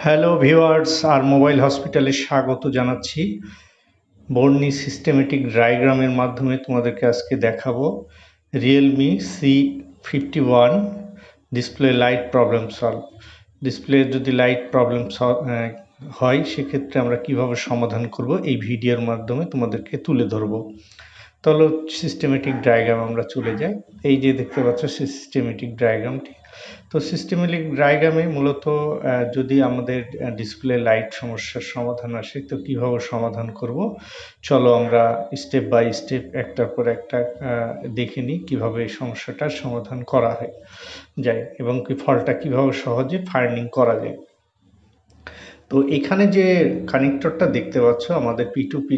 Hello viewers, আর mobile হসপিটালে স্বাগত জানাচ্ছি। বর্নি সিস্টেমেটিক ডায়াগ্রামের মাধ্যমে তোমাদেরকে আজকে দেখাবো Realme C51 display light problem solve. Display যদি লাইট প্রবলেম হয় সেক্ষেত্রে আমরা কিভাবে সমাধান করব এই ভিডিওর মাধ্যমে তোমাদেরকে তুলে ধরবো। তাহলে সিস্টেমেটিক ডায়াগ্রাম আমরা চলে যাই। এই যে দেখতে পাচ্ছ সিস্টেমেটিক ডায়াগ্রামটি। তো সিস্টেমেটিক ডায়াগ্রামে মূলত যদি আমাদের ডিসপ্লে লাইট সমস্যার সমাধান আসে তো কীভাবে সমাধান করব, চলো আমরা স্টেপ বাই স্টেপ একটার পর একটা দেখে নিই কীভাবে এই সমস্যাটার সমাধান করা যায় এবং কি ফলটা কীভাবে সহজে ফাইন্ডিং করা যায়। তো এখানে যে কানেক্টরটা দেখতে পাচ্ছ আমাদের P2P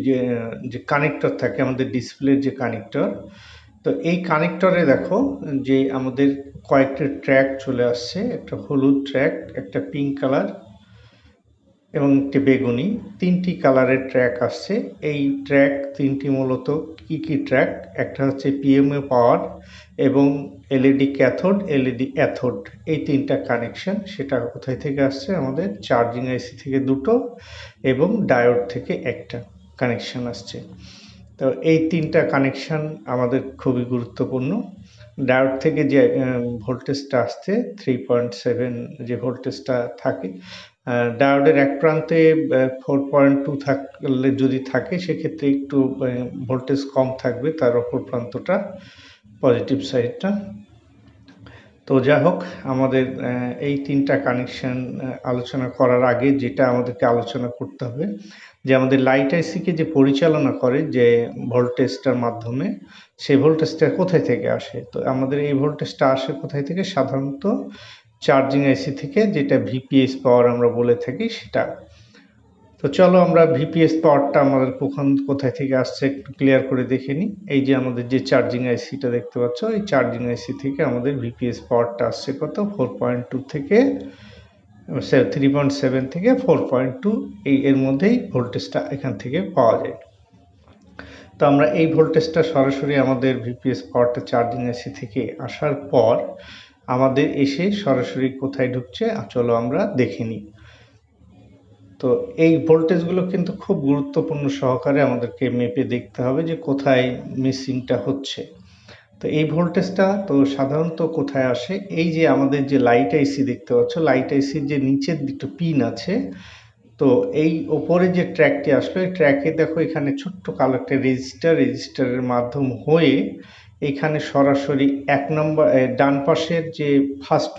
যে কানেক্টর থাকে আমাদের ডিসপ্লের যে কানেক্টর, তো এই কানেক্টরে দেখো যে আমাদের কয়েকটা ট্র্যাক চলে আসছে, একটা হলুদ ট্র্যাক, একটা পিঙ্ক কালার এবং একটি বেগুনি, তিনটি কালারের ট্র্যাক আসছে। এই ট্র্যাক তিনটি মূলত কি ট্র্যাক, একটা হচ্ছে PMA পাওয়ার এবং এলইডি ক্যাথোড, এলইডি অ্যাথোড, এই তিনটা কানেকশন। সেটা কোথায় থেকে আসছে, আমাদের চার্জিং আইসি থেকে দুটো এবং ডায়োড থেকে একটা কানেকশন আসছে। তো এই তিনটা কানেকশন আমাদের খুবই গুরুত্বপূর্ণ। ডায়োড থেকে যে ভোল্টেজটা আসছে 3.7 যে ভোল্টেজটা থাকে, ডায়োডের এক প্রান্তে 4.2 থাকলে যদি থাকে সেক্ষেত্রে একটু ভোল্টেজ কম থাকবে, তার অপর প্রান্তটা পজিটিভ সাইডটা। তো যাই হোক, আমাদের এই তিনটা কানেকশন আলোচনা করার আগে যেটা আমাদেরকে আলোচনা করতে হবে যে আমাদের লাইট আইসিকে যে পরিচালনা করে যে ভোল্টেজটার মাধ্যমে, সেই ভোল্টেজটা কোথায় থেকে আসে। তো আমাদের এই ভোল্টেজটা আসে কোথায় থেকে, সাধারণত চার্জিং আইসি থেকে, যেটা ভিপিএস পাওয়ার আমরা বলে থাকি সেটা। তো চলো আমরা ভিপিএস পাওয়ারটা আমাদের কোথায় থেকে আসছে একটু ক্লিয়ার করে দেখে নিই। এই যে আমাদের যে চার্জিং আইসিটা দেখতে পাচ্ছ, এই চার্জিং আইসি থেকে আমাদের ভিপিএস পাওয়ারটা আসছে কত, 4.2 থেকে 3.7 থেকে 4.2, এর মধ্যেই ভোল্টেজটা এখান থেকে পাওয়া যায়। তো আমরা এই ভোল্টেজটা সরাসরি আমাদের ভিপিএস পাওয়ারটা চার্জিং আইসি থেকে আসার পর আমাদের এসে সরাসরি কোথায় ঢুকছে চলো আমরা দেখে নিই। তো এই ভোল্টেজগুলো কিন্তু খুব গুরুত্বপূর্ণ সহকারে আমাদেরকে মেপে দেখতে হবে যে কোথায় মিসিংটা হচ্ছে। তো এই ভোল্টেজটা তো সাধারণত কোথায় আসে, এই যে আমাদের যে লাইট আইসি দেখতে পাচ্ছ, লাইট আইসির যে নিচের দিকটা পিন আছে, তো এই ওপরে যে ট্র্যাকটি আসলো, এই ট্র্যাকে দেখো এখানে ছোট্ট কালো একটা রেজিস্টারের মাধ্যম হয়ে এখানে সরাসরি এক নম্বর ডান পাশের যে ফার্স্ট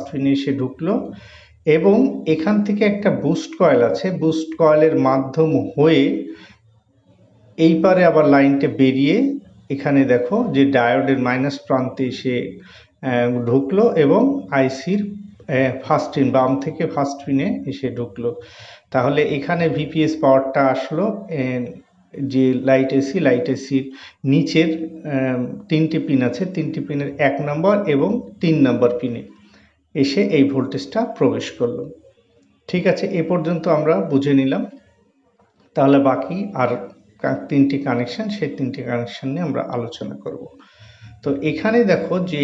পিনে এসে ঢুকলো এবং এখান থেকে একটা বুস্ট কয়েল আছে, বুস্ট কয়েলের মাধ্যম হয়ে এই পারে আবার লাইনটা বেরিয়ে এখানে দেখো যে ডায়োডের মাইনাস প্রান্তে এসে ঢুকলো এবং আইসির ফার্স্ট পিন, বাম থেকে ফার্স্ট পিনে এসে ঢুকলো। তাহলে এখানে ভিপিএস পাওয়ারটা আসলো যে লাইট এসির নিচের তিনটি পিন আছে, তিনটি পিনের 1 নম্বর এবং 3 নম্বর পিনে এসে এই ভোল্টেজটা প্রবেশ করলো। ঠিক আছে, এ পর্যন্ত আমরা বুঝে নিলাম। তাহলে বাকি আর তিনটি কানেকশন, সেই তিনটি কানেকশন নিয়ে আমরা আলোচনা করব। তো এখানে দেখো যে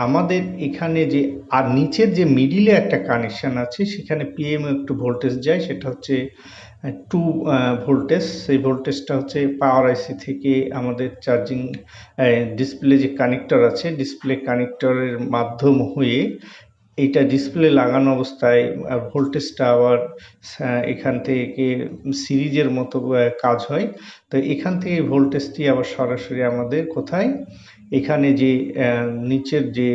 আমাদের এখানে যে আর নিচের যে মিডিলে একটা কানেকশন আছে, সেখানে পিএম একটু ভোল্টেজ যায়, সেটা হচ্ছে 2 ভোল্টেজ। সেই ভোল্টেজটা হচ্ছে পাওয়ার আইসি থেকে আমাদের চার্জিং ডিসপ্লে যে কানেক্টর আছে, ডিসপ্লে কানেক্টরের মাধ্যম হয়ে এইটা ডিসপ্লে লাগানো অবস্থায় ভোল্টেজটা আবার এখান থেকে সিরিজের মতো কাজ হয়। তো এখান থেকে ভোল্টেজটি আবার সরাসরি আমাদের কোথায়, এখানে যে নিচের যে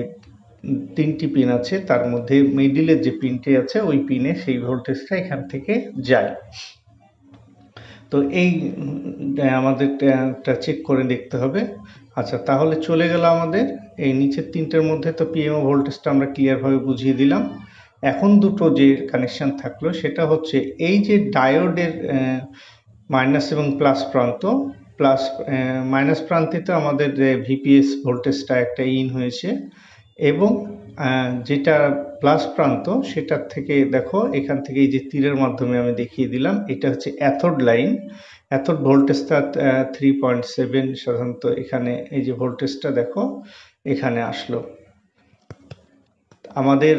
তিনটি পিন আছে তার মধ্যে মিডিলের যে পিনটি আছে ওই পিনে সেই ভোল্টেজটা এখান থেকে যায়। তো এই আমাদের চেক করে দেখতে হবে। আচ্ছা, তাহলে চলে গেল আমাদের এই নিচের তিনটের মধ্যে, তো পিএমও ভোল্টেজটা আমরা ক্লিয়ারভাবে বুঝিয়ে দিলাম। এখন দুটো যে কানেকশন থাকলো সেটা হচ্ছে এই যে ডায়োডের মাইনাস এবং প্লাস প্রান্ত, মাইনাস প্রান্তে তো আমাদের ভিপিএস ভোল্টেজটা একটা ইন হয়েছে এবং যেটা প্লাস প্রান্ত সেটার থেকে দেখো এখান থেকে এই যে তীরের মাধ্যমে আমি দেখিয়ে দিলাম, এটা হচ্ছে অ্যাথোড লাইন। অ্যাথোড ভোল্টেজটা 3.7 সাধারণত এখানে এই যে ভোল্টেজটা দেখো এখানে আসলো। আমাদের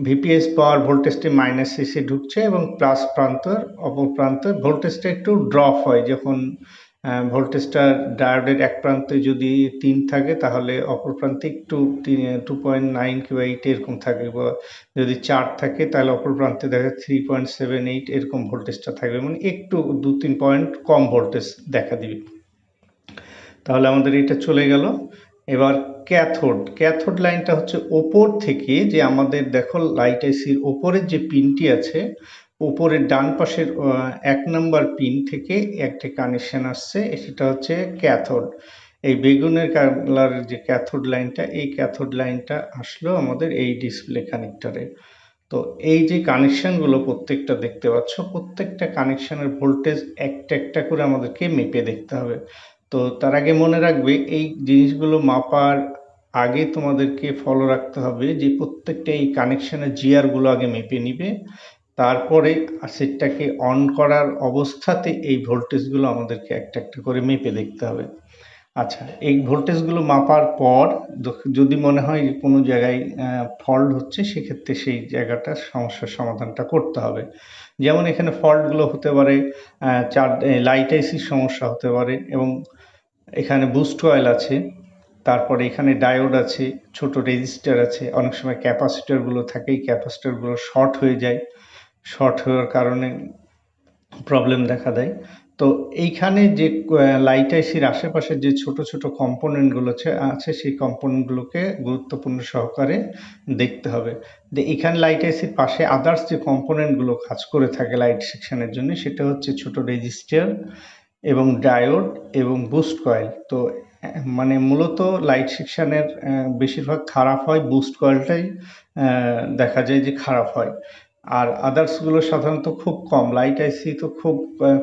ভিপিএস পাওয়ার ভোল্টেজটি মাইনাস এসে ঢুকছে এবং প্লাস প্রান্তর অপর প্রান্তে ভোল্টেজটা একটু ড্রপ হয় যখন ভোল্টেজটা ডায়োডের এক প্রান্তে যদি 3 থাকে তাহলে অপর প্রান্তে একটু 2.9 কিংবা 8 এরকম থাকে, বা যদি 4 থাকে তাহলে অপর প্রান্তে দেখা 3.78 এরকম ভোল্টেজটা থাকবে, মানে একটু 2-3 পয়েন্ট কম ভোল্টেজ দেখা দিবে। তাহলে আমাদের এটা চলে গেল। এবার ক্যাথোড লাইনটা হচ্ছে ওপর থেকে, যে আমাদের দেখো লাইট আইসির ওপরের যে পিনটি আছে, উপরের ডান পাশের 1 নম্বর পিন থেকে একটা কানেকশন আসছে, সেটা হচ্ছে ক্যাথোড। এই বেগুনের কালারের যে ক্যাথোড লাইনটা, এই ক্যাথোড লাইনটা আসলো আমাদের এই ডিসপ্লে কানেক্টরে। তো এই যে কানেকশনগুলো প্রত্যেকটা দেখতে পাচ্ছ, প্রত্যেকটা কানেকশনের ভোল্টেজ একটা একটা করে আমাদেরকে মেপে দেখতে হবে। তো তার আগে মনে রাখবে, এই জিনিসগুলো মাপার আগে তোমাদেরকে ফলো রাখতে হবে যে প্রত্যেকটা এই কানেকশনের জিআরগুলো আগে মেপে নিবে, তারপরে সেটটাকে অন করার অবস্থাতে এই ভোল্টেজগুলো আমাদেরকে একটা একটা করে মেপে দেখতে হবে। আচ্ছা, এই ভোল্টেজগুলো মাপার পর যদি মনে হয় যে কোনো জায়গায় ফল্ট হচ্ছে, সেক্ষেত্রে সেই জায়গাটার সমস্যার সমাধানটা করতে হবে। যেমন এখানে ফল্টগুলো হতে পারে লাইট আইসির সমস্যা হতে পারে, এবং এখানে বুস্ট কয়েল আছে, তারপরে এখানে ডায়োড আছে, ছোট রেজিস্টার আছে, অনেক সময় ক্যাপাসিটরগুলো থাকে, এই ক্যাপাসিটরগুলো শর্ট হয়ে যায়, শর্ট হওয়ার কারণে প্রবলেম দেখা দেয়। তো এইখানে যে লাইট আইসির আশেপাশে যে ছোট ছোট কম্পোনেন্টগুলো আছে সেই কম্পোনেন্টগুলোকে গুরুত্বপূর্ণ সহকারে দেখতে হবে। যে এখানে লাইট আইসির পাশে আদার্স যে কম্পোনেন্টগুলো কাজ করে থাকে লাইট সেকশনের জন্য, সেটা হচ্ছে ছোট রেজিস্টার এবং ডায়োড এবং বুস্ট কয়েল। তো মানে মূলত লাইট সেকশনের বেশিরভাগ খারাপ হয়, বুস্ট কয়েলটাই দেখা যায় যে খারাপ হয়, আর আদার্সগুলো সাধারণত খুব কম। লাইট আইসি তো খুব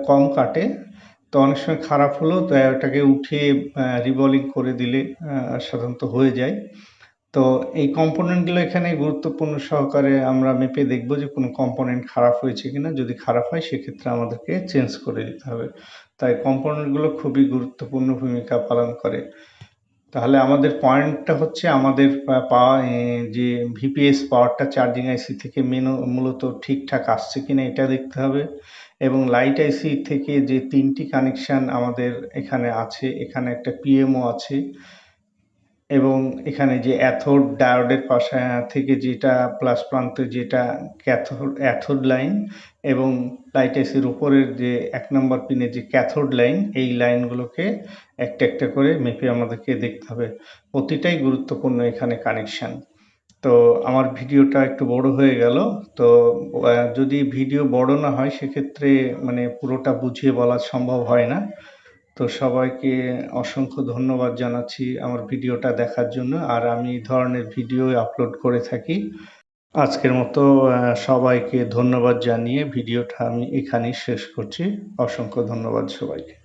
কম কাটে, তো অনেক সময় খারাপ হলেও তো ওটাকে উঠিয়ে রিবলিং করে দিলে সাধারণত হয়ে যায়। তো এই কম্পোনেন্টগুলো এখানে গুরুত্বপূর্ণ সহকারে আমরা মেপে দেখব যে কোনো কম্পোনেন্ট খারাপ হয়েছে কিনা। যদি খারাপ হয় সেক্ষেত্রে আমাদেরকে চেঞ্জ করে দিতে হবে। তাই কম্পোনেন্টগুলো খুবই গুরুত্বপূর্ণ ভূমিকা পালন করে। তাহলে আমাদের পয়েন্টটা হচ্ছে আমাদের পাওয়া যে ভিপিএস পাওয়ারটা চার্জিং আইসি থেকে মূলত ঠিকঠাক আসছে কিনা এটা দেখতে হবে, এবং লাইট আইসি থেকে যে 3টি কানেকশান আমাদের এখানে আছে, এখানে একটা পিএমও আছে, এবং এখানে যে অ্যাথোড ডায়োডের পাশে থেকে যেটা প্লাস প্রান্তে যেটা অ্যাথোড লাইন, এবং লাইট আইসির উপরের যে 1 নম্বর পিনে যে ক্যাথোড লাইন, এই লাইনগুলোকে একটা একটা করে মেপে আমাদেরকে দেখতে হবে। প্রতিটাই গুরুত্বপূর্ণ এখানে কানেকশান। তো আমার ভিডিওটা একটু বড় হয়ে গেল। তো যদি ভিডিও বড় না হয় সেক্ষেত্রে মানে পুরোটা বুঝিয়ে বলা সম্ভব হয় না। তো সবাইকে অসংখ্য ধন্যবাদ জানাচ্ছি আমার ভিডিওটা দেখার জন্য, আর আমি এই ধরনের ভিডিও আপলোড করে থাকি। আজকের মতো সবাইকে ধন্যবাদ জানিয়ে ভিডিওটা আমি এখানেই শেষ করছি। অসংখ্য ধন্যবাদ সবাইকে।